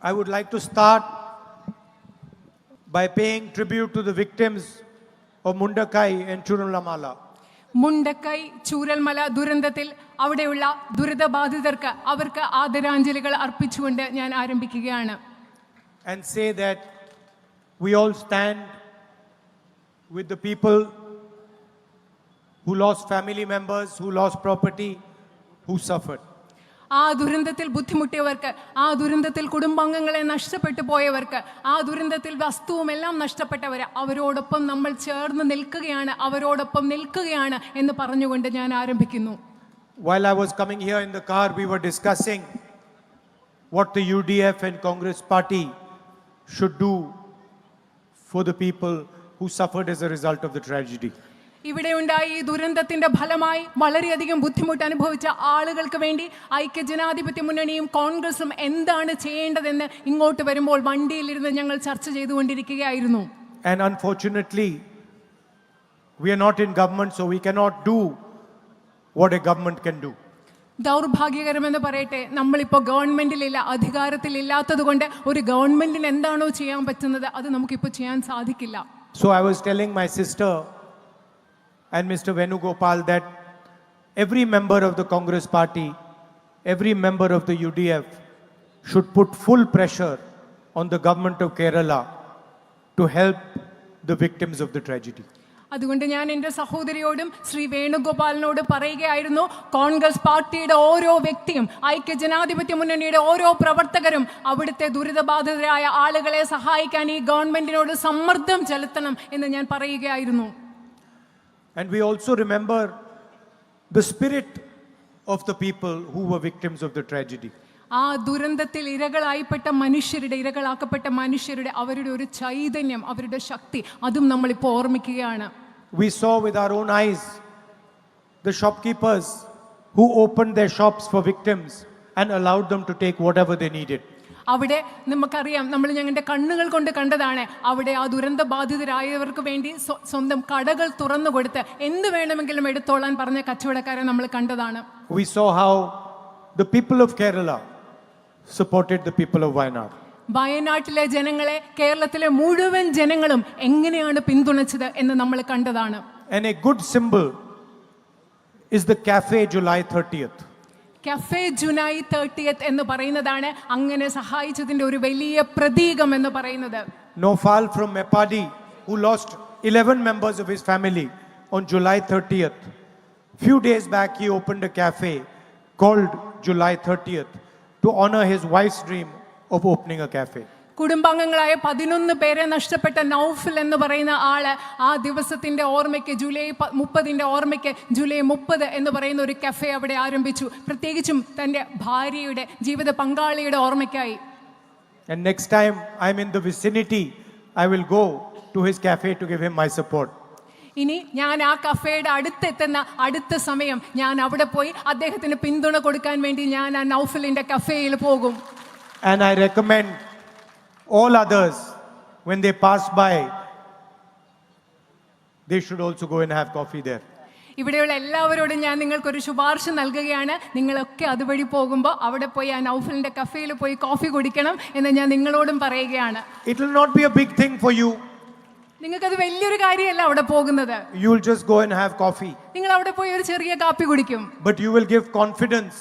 I would like to start by paying tribute to the victims of Mundakai and Churalamala. Mundakkai Chooralmala ദുരന്തത്തിൽ അവിടെയുള്ള ദുരിതബാധിതർക്ക് അവർക്ക് ആദരാഞ്ജലികൾ അർപ്പിച്ചുകൊണ്ട് ഞാൻ ആരംഭിക്കുകയാണ്. And say that we all stand with the people who lost family members, who lost property, who suffered. ആ ദുരന്തത്തിൽ ബുദ്ധിമുട്ടിയവർക്ക്, ആ ദുരന്തത്തിൽ കുടുംബാംഗങ്ങളെ നഷ്ടപ്പെട്ടു പോയവർക്ക്, ആ ദുരന്തത്തിൽ വസ്തുവും എല്ലാം നഷ്ടപ്പെട്ടവർ, അവരോടൊപ്പം നമ്മൾ ചേർന്ന് നിൽക്കുകയാണ്, അവരോടൊപ്പം നിൽക്കുകയാണ് എന്ന് പറഞ്ഞുകൊണ്ട് ഞാൻ ആരംഭിക്കുന്നു. While I was coming here in the car, we were discussing what the UDF and Congress party should do for the people who suffered as a result of the tragedy. ഇവിടെ ഉണ്ടായ ഈ ദുരന്തത്തിന്റെ ഫലമായി വളരെയധികം ബുദ്ധിമുട്ട് അനുഭവിച്ച ആളുകൾക്ക് വേണ്ടി ഐക്യജനാധിപത്യ മുന്നണിയും കോൺഗ്രസും എന്താണ് ചെയ്യേണ്ടതെന്ന് ഇങ്ങോട്ട് വരുമ്പോൾ വണ്ടിയിലിരുന്ന് ഞങ്ങൾ ചർച്ച ചെയ്തുകൊണ്ടിരിക്കുകയായിരുന്നു. And unfortunately, we are not in government, so we cannot do what a government can do. ദൗർഭാഗ്യകരമെന്ന് പറയട്ടെ, നമ്മളിപ്പോൾ ഗവൺമെന്റിലില്ല, അധികാരത്തിലില്ലാത്തത് കൊണ്ട് ഒരു ഗവൺമെന്റിന് എന്താണോ ചെയ്യാൻ പറ്റുന്നത് അത് നമുക്കിപ്പോൾ ചെയ്യാൻ സാധിക്കില്ല. So I was telling my sister and Mr. Venugopal that every member of the Congress party, every member of the UDF should put full pressure on the government of Kerala to help the victims of the tragedy. അതുകൊണ്ട് ഞാൻ എൻ്റെ സഹോദരിയോടും ശ്രീ വേണുഗോപാലിനോട് പറയുകയായിരുന്നു, കോൺഗ്രസ് പാർട്ടിയുടെ ഓരോ വ്യക്തിയും ഐക്യജനാധിപത്യ മുന്നണിയുടെ ഓരോ പ്രവർത്തകരും അവിടുത്തെ ദുരിതബാധിതരായ ആളുകളെ സഹായിക്കാൻ ഈ ഗവൺമെന്റിനോട് സമ്മർദ്ദം ചെലുത്തണം എന്ന് ഞാൻ പറയുകയായിരുന്നു. And we also remember the spirit of the people who were victims of the tragedy. ആ ദുരന്തത്തിൽ ഇരകളാക്കപ്പെട്ട മനുഷ്യരുടെ അവരുടെ ഒരു ചൈതന്യം, അവരുടെ ശക്തി, അതും നമ്മളിപ്പോൾ ഓർമ്മിക്കുകയാണ്. We saw with our own eyes the shopkeepers who opened their shops for victims and allowed them to take whatever they needed. അവിടെ നമുക്കറിയാം, നമ്മൾ ഞങ്ങളുടെ കണ്ണുകൾ കൊണ്ട് കണ്ടതാണ്, അവിടെ ആ ദുരന്ത ബാധിതരായവർക്ക് വേണ്ടി സ്വന്തം കടകൾ തുറന്നു കൊടുത്ത് എന്ത് വേണമെങ്കിലും എടുത്തോളാൻ പറഞ്ഞ കച്ചവടക്കാരെ നമ്മൾ കണ്ടതാണ്. We saw how the people of Kerala supported the people of Wayanad. വയനാട്ടിലെ ജനങ്ങളെ കേരളത്തിലെ മുഴുവൻ ജനങ്ങളും എങ്ങനെയാണ് പിന്തുണച്ചത് എന്ന് നമ്മൾ കണ്ടതാണ്. And a good symbol is the Cafe July 30th. Cafe July 30th എന്ന് പറയുന്നതാണ് അങ്ങനെ സഹായിച്ചതിന്റെ ഒരു വലിയ പ്രതീകം എന്ന് പറയുന്നത്. Nofal from Mepadi, who lost 11 members of his family on July 30th. Few days back he opened a cafe called July 30th to honor his wife's dream of opening a cafe. കുടുംബാംഗങ്ങളായ 11 പേരെ നഷ്ടപ്പെട്ട നൗഫൽ എന്ന് പറയുന്ന ആള് ആ ദിവസത്തിന്റെ ഓർമ്മയ്ക്ക്, July 30ന്റെ ഓർമ്മയ്ക്ക് July 30 എന്ന് പറയുന്ന ഒരു കഫേ അവിടെ ആരംഭിച്ചു, പ്രത്യേകിച്ചും തന്റെ ഭാര്യയുടെ ജീവിത പങ്കാളിയുടെ ഓർമ്മയ്ക്കായി. And next time I'm in the vicinity, I will go to his cafe to give him my support. ഇനി ഞാൻ ആ കഫേയുടെ അടുത്തെത്തുന്ന അടുത്ത സമയം ഞാൻ അവിടെ പോയി അദ്ദേഹത്തിന് പിന്തുണ കൊടുക്കാൻ വേണ്ടി ഞാൻ ആ നൗഫലിന്റെ കഫേയിൽ പോകും. And I recommend all others, when they pass by, they should also go and have coffee there. ഇവിടെയുള്ള എല്ലാവരോടും ഞാൻ നിങ്ങൾക്കൊരു ശുപാർശ നൽകുകയാണ്, നിങ്ങളൊക്കെ അതുവഴി പോകുമ്പോൾ അവിടെ പോയി ആ നൗഫലിന്റെ കഫേയിൽ പോയി കോഫി കുടിക്കണം എന്ന് ഞാൻ നിങ്ങളോടും പറയുകയാണ്. It will not be a big thing for you. നിങ്ങൾക്കത് വലിയൊരു കാര്യമല്ല അവിടെ പോകുന്നത്. You will just go and have coffee. നിങ്ങൾ അവിടെ പോയി ഒരു ചെറിയ കാപ്പി കുടിക്കും. But you will give confidence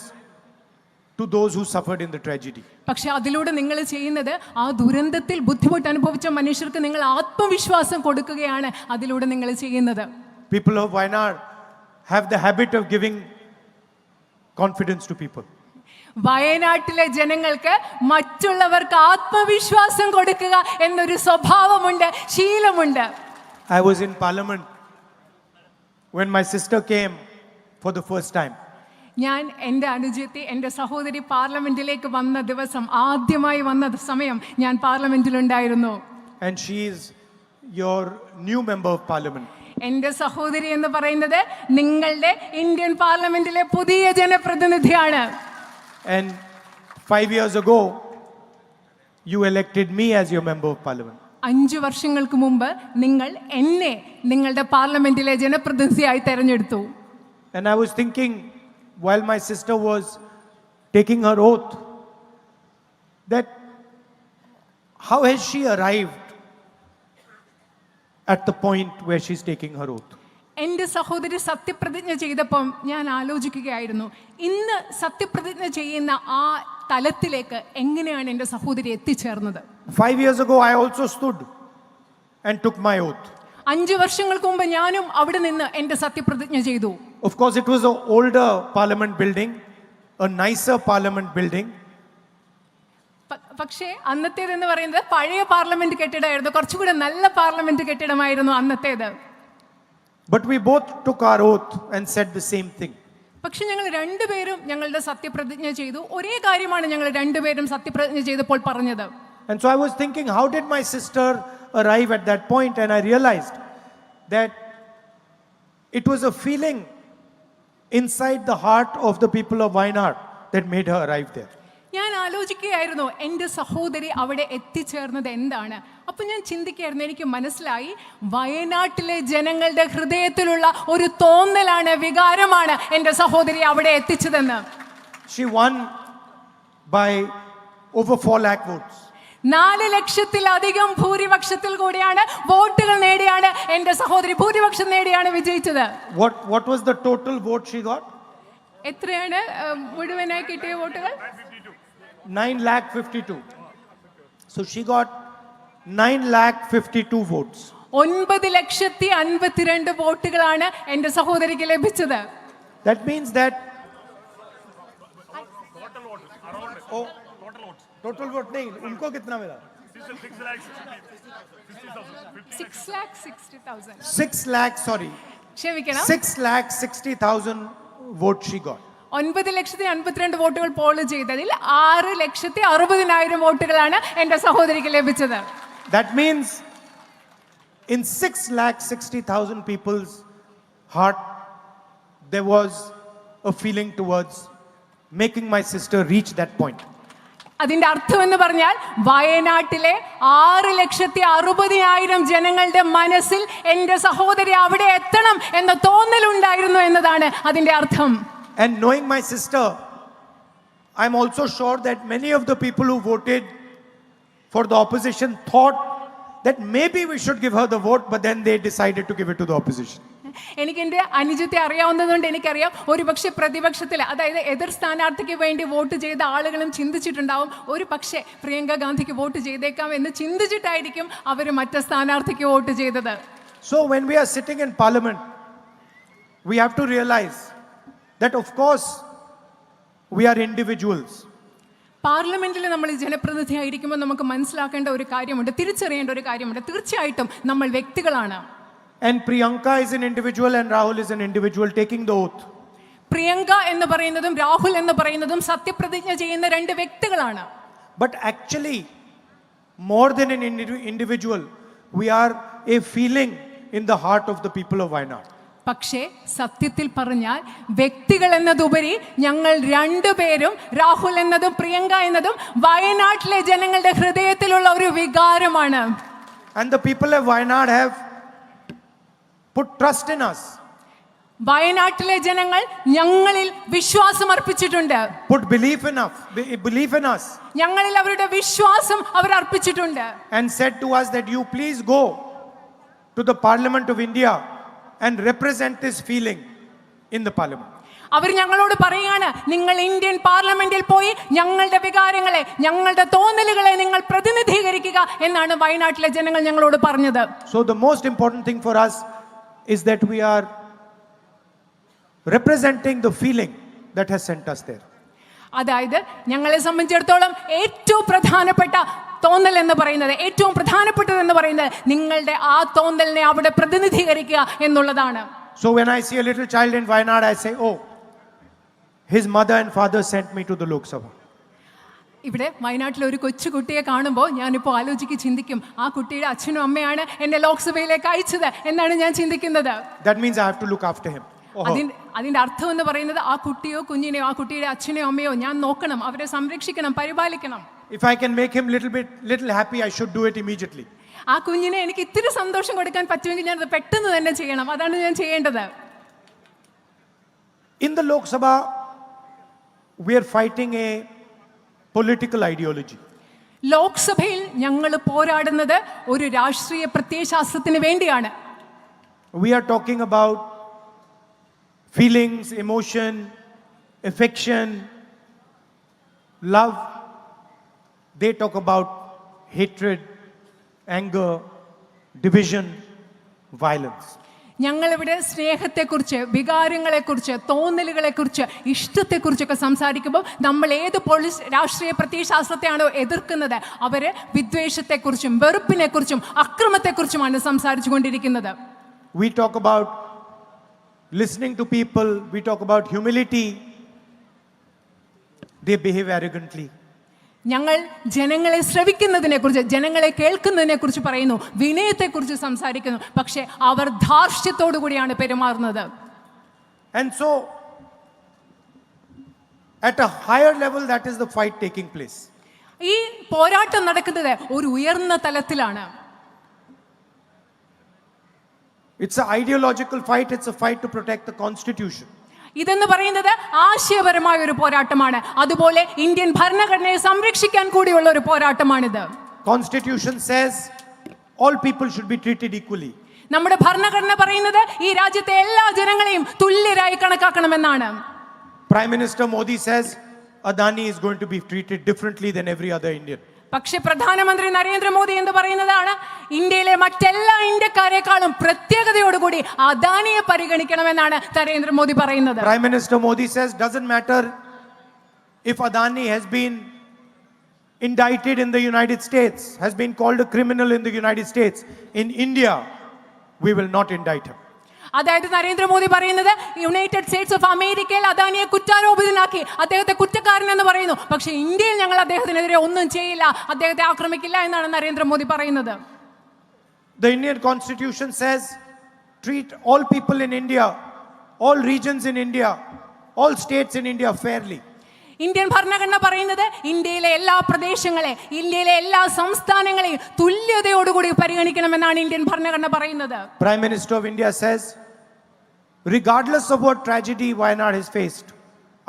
to those who suffered in the tragedy. പക്ഷേ അതിലൂടെ നിങ്ങൾ ചെയ്യുന്നത് ആ ദുരന്തത്തിൽ ബുദ്ധിമുട്ട് അനുഭവിച്ച മനുഷ്യർക്ക് നിങ്ങൾ ആത്മവിശ്വാസം കൊടുക്കുകയാണ് അതിലൂടെ നിങ്ങൾ ചെയ്യുന്നത്. People of Wayanad have the habit of giving confidence to people. വയനാട്ടിലെ ജനങ്ങൾക്ക് മറ്റുള്ളവർക്ക് ആത്മവിശ്വാസം കൊടുക്കുക എന്നൊരു സ്വഭാവമുണ്ട്, ശീലമുണ്ട്. I was in Parliament when my sister came for the first time. ഞാൻ എൻ്റെ അനുജത്തി, എൻ്റെ സഹോദരി പാർലമെന്റിലേക്ക് വന്ന ദിവസം, ആദ്യമായി വന്ന സമയം ഞാൻ പാർലമെന്റിലുണ്ടായിരുന്നു. And she is your new member of Parliament. എൻ്റെ സഹോദരി എന്ന് പറയുന്നത് നിങ്ങളുടെ ഇന്ത്യൻ പാർലമെന്റിലെ പുതിയ ജനപ്രതിനിധിയാണ്. And 5 years ago, you elected me as your member of Parliament. 5 വർഷങ്ങൾക്ക് മുമ്പ് നിങ്ങൾ എന്നെ നിങ്ങളുടെ പാർലമെന്റിലെ ജനപ്രതിനിധിയായി തെരഞ്ഞെടുത്തു. And I was thinking, while my sister was taking her oath, that how has she arrived at the point where she's taking her oath? എൻ്റെ സഹോദരി സത്യപ്രതിജ്ഞ ചെയ്തപ്പം ഞാൻ ആലോചിക്കുകയായിരുന്നു, ഇന്ന് സത്യപ്രതിജ്ഞ ചെയ്യുന്ന ആ തലത്തിലേക്ക് എങ്ങനെയാണ് എൻ്റെ സഹോദരി എത്തിച്ചേർന്നത്. 5 years ago, I also stood and took my oath. 5 വർഷങ്ങൾക്ക് മുമ്പ് ഞാനും അവിടെ നിന്ന് എൻ്റെ സത്യപ്രതിജ്ഞ ചെയ്തു. Of course, it was an older parliament building, a nicer parliament building. പക്ഷേ അന്നത്തേതെന്ന് പറയുന്നത് പഴയ പാർലമെന്റ് കെട്ടിടമായിരുന്നു, കുറച്ചുകൂടെ നല്ല parliament കെട്ടിടമായിരുന്നു അന്നത്തേത്. But we both took our oath and said the same thing. പക്ഷെ ഞങ്ങൾ രണ്ടുപേരും ഞങ്ങളുടെ സത്യപ്രതിജ്ഞ ചെയ്തു. ഒരേ കാര്യമാണ് ഞങ്ങൾ രണ്ടുപേരും സത്യപ്രതിജ്ഞ ചെയ്തപ്പോൾ പറഞ്ഞത്. And so I was thinking, how did my sister arrive at that point? And I realized that it was a feeling inside the heart of the people of Wayanad that made her arrive there. ഞാൻ ആലോചിക്കുകയായിരുന്നു എൻ്റെ സഹോദരി അവിടെ എത്തിച്ചേർന്നത് എന്താണ്. അപ്പം ഞാൻ ചിന്തിക്കുകയായിരുന്നു, എനിക്ക് മനസ്സിലായി വയനാട്ടിലെ ജനങ്ങളുടെ ഹൃദയത്തിലുള്ള ഒരു തോന്നലാണ്, വികാരമാണ് എൻ്റെ സഹോദരി അവിടെ എത്തിച്ചതെന്ന്. She won by over 4 lakh votes. 4 ലക്ഷത്തിലധികം ഭൂരിപക്ഷത്തിൽ കൂടിയാണ് വോട്ടുകൾ നേടിയാണ് എൻ്റെ സഹോദരി ഭൂരിപക്ഷം നേടിയാണ് വിജയിച്ചത്. What was the total vote she got? എത്രയാണ് മുഴുവനായി കിട്ടിയ വോട്ടുകൾ? 9,52,000. So she got 9,52,000 votes. 9,52,000 വോട്ടുകളാണ് എൻ്റെ സഹോദരിക്ക് ലഭിച്ചത്. That means that total vote नहीं, उनको कितना मिला? 6,60,000. 6 lakh, sorry. ക്ഷമിക്കണം, 6,60,000 votes she got. 9,52,000 വോട്ടുകൾ പോൾ ചെയ്തതിൽ 6,60,000 വോട്ടുകളാണ് എൻ്റെ സഹോദരിക്ക് ലഭിച്ചത്. That means in 6,60,000 people's heart there was a feeling towards making my sister reach that point. അതിന്റെ അർത്ഥം എന്ന് പറഞ്ഞാൽ വയനാട്ടിലെ 6,60,000 ജനങ്ങളുടെ മനസ്സിൽ എൻ്റെ സഹോദരി അവിടെ എത്തണം എന്ന തോന്നലുണ്ടായിരുന്നു എന്നതാണ് അതിന്റെ അർത്ഥം. And knowing my sister, I'm also sure that many of the people who voted for the opposition thought that maybe we should give her the vote, but then they decided to give it to the opposition. എനിക്ക് എൻ്റെ അനുജത്തെ അറിയാവുന്നതുകൊണ്ട് എനിക്കറിയാം, ഒരുപക്ഷെ പ്രതിപക്ഷത്തിൽ, അതായത് എതിർ സ്ഥാനാർത്ഥിക്ക് വേണ്ടി vote ചെയ്ത ആളുകളും ചിന്തിച്ചിട്ടുണ്ടാവും, ഒരു പക്ഷേ പ്രിയങ്ക ഗാന്ധിക്ക് വോട്ട് ചെയ്തേക്കാം എന്ന് ചിന്തിച്ചിട്ടായിരിക്കും അവർ മറ്റു സ്ഥാനാർത്ഥിക്ക് വോട്ട് ചെയ്തത്. So when we are sitting in parliament, we have to realize that of course we are individuals. പാർലമെന്റിൽ നമ്മൾ ജനപ്രതിനിധിയായിരിക്കുമ്പോൾ നമുക്ക് മനസ്സിലാക്കേണ്ട ഒരു കാര്യമുണ്ട്, തിരിച്ചറിയേണ്ട ഒരു കാര്യമുണ്ട്. തീർച്ചയായിട്ടും നമ്മൾ വ്യക്തികളാണ്. And Priyanka is an individual and Rahul is an individual taking the oath. Priyanka എന്ന് പറയുന്നതും രാഹുൽ എന്ന് പറയുന്നതും സത്യപ്രതിജ്ഞ ചെയ്യുന്ന 2 വ്യക്തികളാണ്. But actually, more than an individual, we are a feeling in the heart of the people of Wayanad. പക്ഷേ സത്യത്തിൽ പറഞ്ഞാൽ വ്യക്തികൾ എന്നതുപരി ഞങ്ങൾ 2 പേരും, രാഹുൽ എന്നതും പ്രിയങ്ക എന്നതും വയനാട്ടിലെ ജനങ്ങളുടെ ഹൃദയത്തിലുള്ള ഒരു വികാരമാണ്. And the people of Wayanad have put trust in us. വയനാട്ടിലെ ജനങ്ങൾ ഞങ്ങളിൽ വിശ്വാസം അർപ്പിച്ചിട്ടുണ്ട്. Put belief in us. ഞങ്ങളിൽ അവരുടെ വിശ്വാസം അവർ അർപ്പിച്ചിട്ടുണ്ട്. And said to us that you please go to the Parliament of India and represent this feeling in the Parliament. അവർ ഞങ്ങളോട് പറയുകയാണ്, നിങ്ങൾ ഇന്ത്യൻ പാർലമെന്റിൽ പോയി ഞങ്ങളുടെ വികാരങ്ങളെ, ഞങ്ങളുടെ തോന്നലുകളെ നിങ്ങൾ പ്രതിനിധീകരിക്കുക എന്നാണ് വയനാട്ടിലെ ജനങ്ങൾ ഞങ്ങളോട് പറഞ്ഞത്. So the most important thing for us is that we are representing the feeling that has sent us there. അതായത് ഞങ്ങളെ സംബന്ധിച്ചിടത്തോളം ഏറ്റവും പ്രധാനപ്പെട്ട തോന്നൽ എന്ന് പറയുന്നത്, ഏറ്റവും പ്രധാനപ്പെട്ടതെന്ന് പറയുന്നത് നിങ്ങളുടെ ആ തോന്നലിനെ അവിടെ പ്രതിനിധീകരിക്കുക എന്നുള്ളതാണ്. So when I see a little child in Wayanad, I say, oh, his mother and father sent me to the Lok Sabha. ഇവിടെ വയനാട്ടിലെ ഒരു കൊച്ചുകുട്ടിയെ കാണുമ്പോൾ ഞാനിപ്പോൾ ചിന്തിക്കും, ആ കുട്ടിയുടെ അച്ഛനും അമ്മയാണ് എന്നെ ലോക്സഭയിലേക്ക് അയച്ചത് എന്നാണ് ഞാൻ ചിന്തിക്കുന്നത്. That means I have to look after him. അതിന്റെ അർത്ഥം എന്ന് പറയുന്നത് ആ കുട്ടിയോ കുഞ്ഞിനെയോ ആ കുട്ടിയുടെ അച്ഛനെയോ അമ്മയോ ഞാൻ നോക്കണം, അവരെ സംരക്ഷിക്കണം, പരിപാലിക്കണം. If I can make him little happy, I should do it immediately. ആ കുഞ്ഞിനെ എനിക്ക് ഇത്തിരി സന്തോഷം കൊടുക്കാൻ പറ്റുമെങ്കിൽ ഞാൻ അത് പെട്ടെന്ന് തന്നെ ചെയ്യണം. അതാണ് ഞാൻ ചെയ്യേണ്ടത്. In the Lok Sabha, we are fighting a political ideology. ലോക്സഭയിൽ ഞങ്ങൾ പോരാടുന്നത് ഒരു രാഷ്ട്രീയ പ്രത്യയശാസ്ത്രത്തിന് വേണ്ടിയാണ്. We are talking about feelings, emotion, affection, love. They talk about hatred, anger, division, violence. ഞങ്ങളിവിടെ സ്നേഹത്തെക്കുറിച്ച്, വികാരങ്ങളെക്കുറിച്ച്, തോന്നലുകളെക്കുറിച്ച്, ഇഷ്ടത്തെക്കുറിച്ചൊക്കെ സംസാരിക്കുമ്പോൾ നമ്മൾ ഏത് രാഷ്ട്രീയ പ്രത്യയശാസ്ത്രത്തെയാണോ എതിർക്കുന്നത് അവര് വിദ്വേഷത്തെക്കുറിച്ചും വെറുപ്പിനെക്കുറിച്ചും അക്രമത്തെക്കുറിച്ചുമാണ് സംസാരിച്ചു കൊണ്ടിരിക്കുന്നത്. We talk about listening to people, we talk about humility. They behave arrogantly. ഞങ്ങൾ ജനങ്ങളെ ശ്രവിക്കുന്നതിനെക്കുറിച്ച്, ജനങ്ങളെ കേൾക്കുന്നതിനെക്കുറിച്ച് പറയുന്നു, വിനയത്തെക്കുറിച്ച് സംസാരിക്കുന്നു, പക്ഷേ അവർ ധാർഷ്ട്യത്തോടു കൂടിയാണ് പെരുമാറുന്നത്. And so, at a higher level, that is the fight taking place. ഈ പോരാട്ടം നടക്കുന്നത് ഒരു ഉയർന്ന തലത്തിലാണ്. It's an ideological fight, it's a fight to protect the constitution. ഇതെന്ന് പറയുന്നത് ആശയപരമായ ഒരു പോരാട്ടമാണ്. അതുപോലെ ഇന്ത്യൻ ഭരണഘടനയെ സംരക്ഷിക്കാൻ കൂടിയുള്ള ഒരു പോരാട്ടമാണിത്. Constitution says all people should be treated equally. നമ്മുടെ ഭരണഘടന പറയുന്നത് ഈ രാജ്യത്തെ എല്ലാ ജനങ്ങളെയും തുല്യരായി കണക്കാക്കണമെന്നാണ്. Prime Minister Modi says Adani is going to be treated differently than every other Indian. പക്ഷേ പ്രധാനമന്ത്രി നരേന്ദ്രമോദി എന്ന് പറയുന്നതാണ് ഇന്ത്യയിലെ മറ്റെല്ലാ ഇന്ത്യക്കാരെക്കാളും പ്രത്യേകതയോടുകൂടി അദാനിയെ പരിഗണിക്കണമെന്നാണ് നരേന്ദ്രമോദി പറയുന്നത്. Prime Minister Modi says doesn't matter if Adani has been indicted in the United States, has been called a criminal in the United States. In India, we will not indict him. അതായത് നരേന്ദ്രമോദി പറയുന്നത് United States of അമേരിക്കയിൽ അദാനിയെ കുറ്റാരോപിതനാക്കി അദ്ദേഹത്തെ കുറ്റക്കാരൻ എന്ന് പറയുന്നു, പക്ഷേ ഇന്ത്യയിൽ ഞങ്ങൾ അദ്ദേഹത്തിനെതിരെ ഒന്നും ചെയ്യില്ല, അദ്ദേഹത്തെ ആക്രമിക്കില്ല എന്നാണ് നരേന്ദ്രമോദി പറയുന്നത്. The Indian Constitution says treat all people in India, all regions in India, all states in India fairly. Indian ഭരണഘടന പറയുന്നത് ഇന്ത്യയിലെ എല്ലാ പ്രദേശങ്ങളെ, ഇന്ത്യയിലെ എല്ലാ സംസ്ഥാനങ്ങളെയും തുല്യതയോടുകൂടി പരിഗണിക്കണമെന്നാണ് ഇന്ത്യൻ ഭരണഘടന പറയുന്നത്. Prime Minister of India says, regardless of what tragedy Wayanad has faced,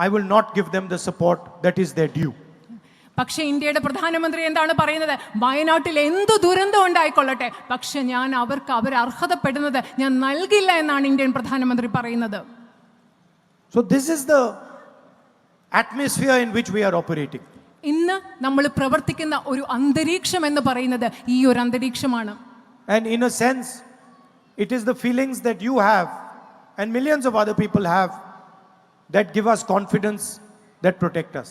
I will not give them the support that is their due. പക്ഷേ ഇന്ത്യയുടെ പ്രധാനമന്ത്രി എന്താണ് പറയുന്നത്? വയനാട്ടിൽ എന്തു ദുരന്തം ഉണ്ടായിക്കൊള്ളട്ടെ, പക്ഷെ ഞാൻ അവർക്ക് അവർ അർഹതപ്പെടുന്നത് ഞാൻ നൽകില്ല എന്നാണ് ഇന്ത്യൻ പ്രധാനമന്ത്രി പറയുന്നത്. So this is the atmosphere in which we are operating. ഇന്ന് നമ്മൾ പ്രവർത്തിക്കുന്ന ഒരു അന്തരീക്ഷം എന്ന് പറയുന്നത് ഈ ഒരു അന്തരീക്ഷമാണ്. And in a sense, it is the feelings that you have and millions of other people have that give us confidence, that protect us.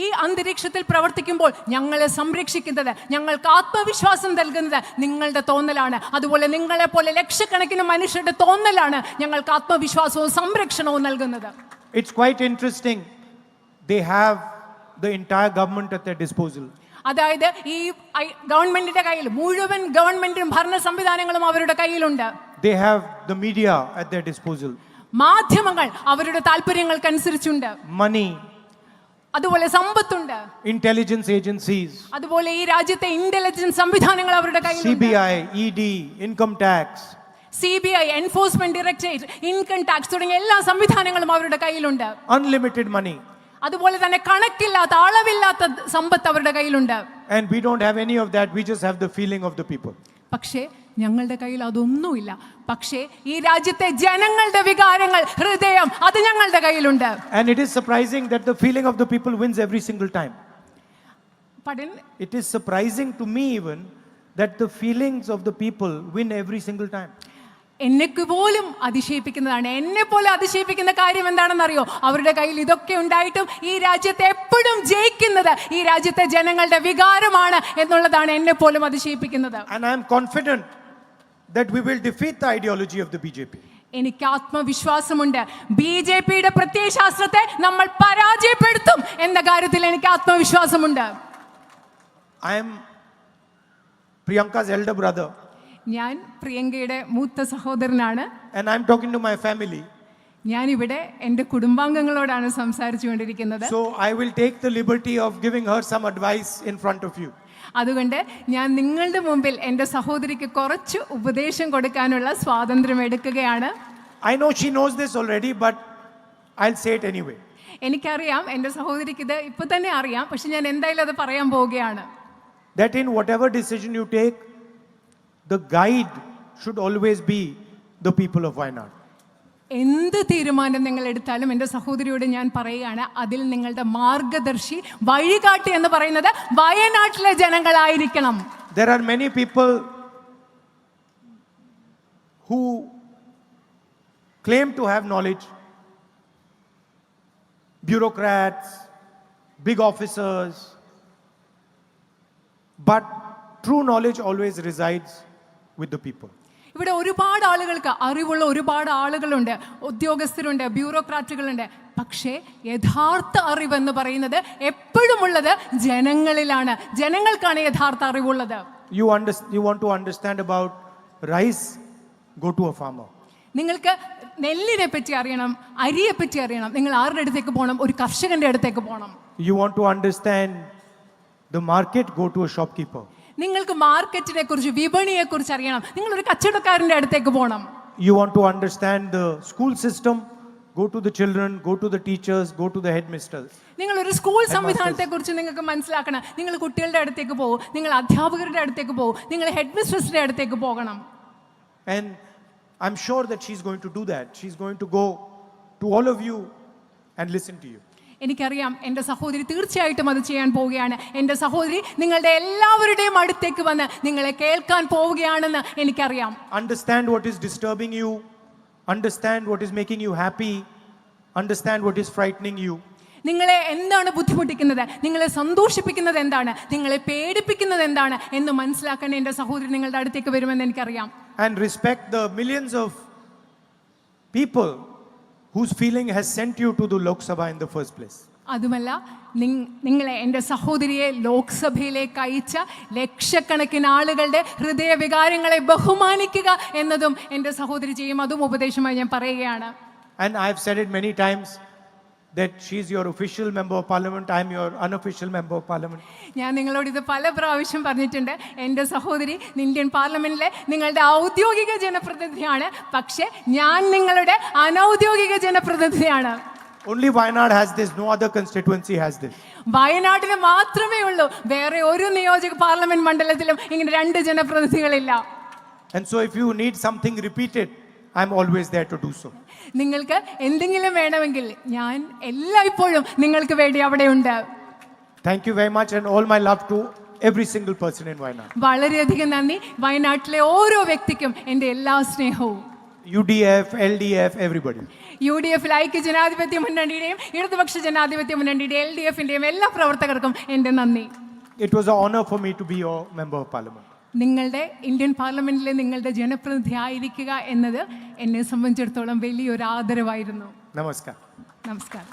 ഈ അന്തരീക്ഷത്തിൽ പ്രവർത്തിക്കുമ്പോൾ ഞങ്ങളെ സംരക്ഷിക്കുന്നത്, ഞങ്ങൾക്ക് ആത്മവിശ്വാസം നൽകുന്നത് നിങ്ങളുടെ തോന്നലാണ്. അതുപോലെ നിങ്ങളെ പോലെ ലക്ഷക്കണക്കിന് മനുഷ്യരുടെ തോന്നലാണ് ഞങ്ങൾക്ക് ആത്മവിശ്വാസവും സംരക്ഷണവും നൽകുന്നത്. It's quite interesting. They have the entire government at their disposal. അതായത് ഈ ഗവൺമെന്റിന്റെ കയ്യിൽ മുഴുവൻ ഗവൺമെന്റും ഭരണ സംവിധാനങ്ങളും അവരുടെ കയ്യിലുണ്ട്. They have the media at their disposal. മാധ്യമങ്ങൾ അവരുടെ താല്പര്യങ്ങൾക്കനുസരിച്ചുണ്ട്. Money. അതുപോലെ സമ്പത്തുണ്ട്. Intelligence agencies. അതുപോലെ ഈ രാജ്യത്തെ ഇന്റലിജൻസ് സംവിധാനങ്ങൾ അവരുടെ കയ്യിലുണ്ട്. CBI, ED, income tax. CBI, enforcement directorate, income tax തുടങ്ങിയ എല്ലാ സംവിധാനങ്ങളും അവരുടെ കയ്യിലുണ്ട്. Unlimited money. അതുപോലെ തന്നെ കണക്കില്ലാത്ത അളവില്ലാത്ത സമ്പത്ത് അവരുടെ കയ്യിലുണ്ട്. And we don't have any of that. We just have the feeling of the people. പക്ഷേ ഞങ്ങളുടെ കയ്യിൽ അതൊന്നുമില്ല. പക്ഷേ ഈ രാജ്യത്തെ ജനങ്ങളുടെ വികാരങ്ങൾ, ഹൃദയം, അത് ഞങ്ങളുടെ കയ്യിലുണ്ട്. And it is surprising that the feeling of the people wins every single time. Pardon? It is surprising to me even that the feelings of the people win every single time. എന്നെക്ക് പോലും അതിശയിപ്പിക്കുന്നതാണ്. എന്നെ പോലെ അതിശയിപ്പിക്കുന്ന കാര്യം എന്താണെന്നറിയോ? അവരുടെ കയ്യിൽ ഇതൊക്കെ ഉണ്ടായിട്ടും ഈ രാജ്യത്തെ എപ്പോഴും ജയിക്കുന്നത് ഈ രാജ്യത്തെ ജനങ്ങളുടെ വികാരമാണ് എന്നുള്ളതാണ് എന്നെ പോലും അതിശയിപ്പിക്കുന്നത്. And I am confident that we will defeat the ideology of the BJP. എനിക്ക് ആത്മവിശ്വാസമുണ്ട്. BJPയുടെ പ്രത്യയശാസ്ത്രത്തെ നമ്മൾ പരാജയപ്പെടുത്തും എന്ന കാര്യത്തിൽ എനിക്ക് ആത്മവിശ്വാസമുണ്ട്. I am Priyanka's elder brother. ഞാൻ പ്രിയങ്കയുടെ മൂത്ത സഹോദരനാണ്. And I am talking to my family. ഞാനിവിടെ എൻ്റെ കുടുംബാംഗങ്ങളോടാണ് സംസാരിച്ചു കൊണ്ടിരിക്കുന്നത്. So I will take the liberty of giving her some advice in front of you. അതുകൊണ്ട് ഞാൻ നിങ്ങളുടെ മുമ്പിൽ എൻ്റെ സഹോദരിക്ക് കുറച്ച് ഉപദേശം കൊടുക്കാനുള്ള സ്വാതന്ത്ര്യം എടുക്കുകയാണ്. I know she knows this already, but I'll say it anyway. എനിക്കറിയാം എൻ്റെ സഹോദരിക്ക് ഇത് ഇപ്പൊ തന്നെ അറിയാം, പക്ഷെ ഞാൻ എന്തായാലും അത് പറയാൻ പോവുകയാണ്. that in whatever decision you take, the guide should always be the people of Wayanad. എന്ത് തീരുമാനം നിങ്ങൾ എടുത്താലും എൻ്റെ സഹോദരിയോട് ഞാൻ പറയുകയാണ്, അതിൽ നിങ്ങളുടെ മാർഗദർശി വഴികാട്ടി എന്ന് പറയുന്നത് വയനാട്ടിലെ ജനങ്ങളായിരിക്കണം. There are many people who claim to have knowledge, bureaucrats, big officers, but true knowledge always resides with the people. ഇവിടെ ഒരുപാട് ആളുകൾക്ക് അറിവുള്ള ഒരുപാട് ആളുകളുണ്ട്, ഉദ്യോഗസ്ഥരുണ്ട്, ബ്യൂറോക്രാറ്റുകളുണ്ട്. പക്ഷേ യഥാർത്ഥ അറിവെന്ന് പറയുന്നത് എപ്പോഴും ഉള്ളത് ജനങ്ങളിലാണ്. ജനങ്ങൾക്കാണ് യഥാർത്ഥ അറിവുള്ളത്. You want to understand about rice, go to a farmer. നിങ്ങൾക്ക് നെല്ലിനെ പറ്റി അറിയണം, അരിയെ പറ്റി അറിയണം, നിങ്ങൾ ആരുടെ അടുത്തേക്ക് പോകണം? ഒരു കർഷകന്റെ അടുത്തേക്ക് പോകണം. You want to understand the market, go to a shopkeeper. നിങ്ങൾക്ക് മാർക്കറ്റിനെ കുറിച്ച്, വിപണിയെ കുറിച്ച് അറിയണം, നിങ്ങൾ ഒരു കച്ചവടക്കാരന്റെ അടുത്തേക്ക് പോകണം. You want to understand the school system, go to the children, go to the teachers, go to the headmasters. നിങ്ങൾ ഒരു സ്കൂൾ സംവിധാനത്തെ കുറിച്ച് നിങ്ങൾക്ക് മനസ്സിലാക്കണം, നിങ്ങൾ കുട്ടികളുടെ അടുത്തേക്ക് പോകും, നിങ്ങൾ അധ്യാപകരുടെ അടുത്തേക്ക് പോകും, നിങ്ങൾ ഹെഡ് മിസ്ട്രസിന്റെ അടുത്തേക്ക് പോകണം. And I'm sure that she's going to do that. She's going to go to all of you and listen to you. എനിക്കറിയാം എൻ്റെ സഹോദരി തീർച്ചയായിട്ടും അത് ചെയ്യാൻ പോവുകയാണ്. എൻ്റെ സഹോദരി നിങ്ങളുടെ എല്ലാവരുടെയും അടുത്തേക്ക് വന്ന് നിങ്ങളെ കേൾക്കാൻ പോവുകയാണെന്ന് എനിക്കറിയാം. Understand what is disturbing you, understand what is making you happy, understand what is frightening you. നിങ്ങളെ എന്താണ് ബുദ്ധിമുട്ടിക്കുന്നത്, നിങ്ങളെ സന്തോഷിപ്പിക്കുന്നത് എന്താണ്, നിങ്ങളെ പേടിപ്പിക്കുന്നത് എന്താണ് എന്ന് മനസ്സിലാക്കാൻ എൻ്റെ സഹോദരി നിങ്ങളുടെ അടുത്തേക്ക് വരുമെന്ന് എനിക്കറിയാം. And respect the millions of people whose feeling has sent you to the Lok Sabha in the first place. അതുമല്ല, നിങ്ങളെ എൻ്റെ സഹോദരിയെ ലോക്സഭയിലേക്ക് അയച്ച ലക്ഷക്കണക്കിന് ആളുകളുടെ ഹൃദയവികാരങ്ങളെ ബഹുമാനിക്കുക എന്നതും എൻ്റെ സഹോദരി ചെയ്യും. അതും ഉപദേശമായി ഞാൻ പറയുകയാണ്. And I have said it many times that she is your official member of parliament, I am your unofficial member of parliament. ഞാൻ നിങ്ങളോട് ഇത് പല പ്രാവശ്യം പറഞ്ഞിട്ടുണ്ട്. എൻ്റെ സഹോദരി ഇന്ത്യൻ പാർലമെന്റിലെ നിങ്ങളുടെ ഔദ്യോഗിക ജനപ്രതിനിധിയാണ്, പക്ഷേ ഞാൻ നിങ്ങളുടെ അനൗദ്യോഗിക ജനപ്രതിനിധിയാണ്. Only Wayanad has this, no other constituency has this. വയനാട്ടിന് മാത്രമേ ഉള്ളൂ, വേറെ ഒരു നിയോജക പാർലമെന്റ് മണ്ഡലത്തിലും ഇങ്ങനെ രണ്ട് ജനപ്രതിനിധികളില്ല. And so if you need something repeated, I'm always there to do so. നിങ്ങൾക്ക് എന്തെങ്കിലും വേണമെങ്കിൽ ഞാൻ എല്ലായ്പ്പോഴും നിങ്ങൾക്ക് വേണ്ടി അവിടെയുണ്ട്. Thank you very much and all my love to every single person in Wayanad. വളരെയധികം നന്ദി. വയനാട്ടിലെ ഓരോ വ്യക്തിക്കും എൻ്റെ എല്ലാ സ്നേഹവും. UDF, LDF, everybody. UDF ഐക്യ ജനാധിപത്യ മുന്നണിയുടെയും ഇടതുപക്ഷ ജനാധിപത്യ മുന്നണിയുടെയും LDFന്റെയും എല്ലാ പ്രവർത്തകർക്കും എൻ്റെ നന്ദി. It was an honor for me to be your member of parliament. നിങ്ങളുടെ ഇന്ത്യൻ പാർലമെന്റിലെ നിങ്ങളുടെ ജനപ്രതിനിധി ആയിരിക്കുക എന്നത് എന്നെ സംബന്ധിച്ചിടത്തോളം വലിയൊരു ആദരവായിരുന്നു. Namaskar. നമസ്കാരം.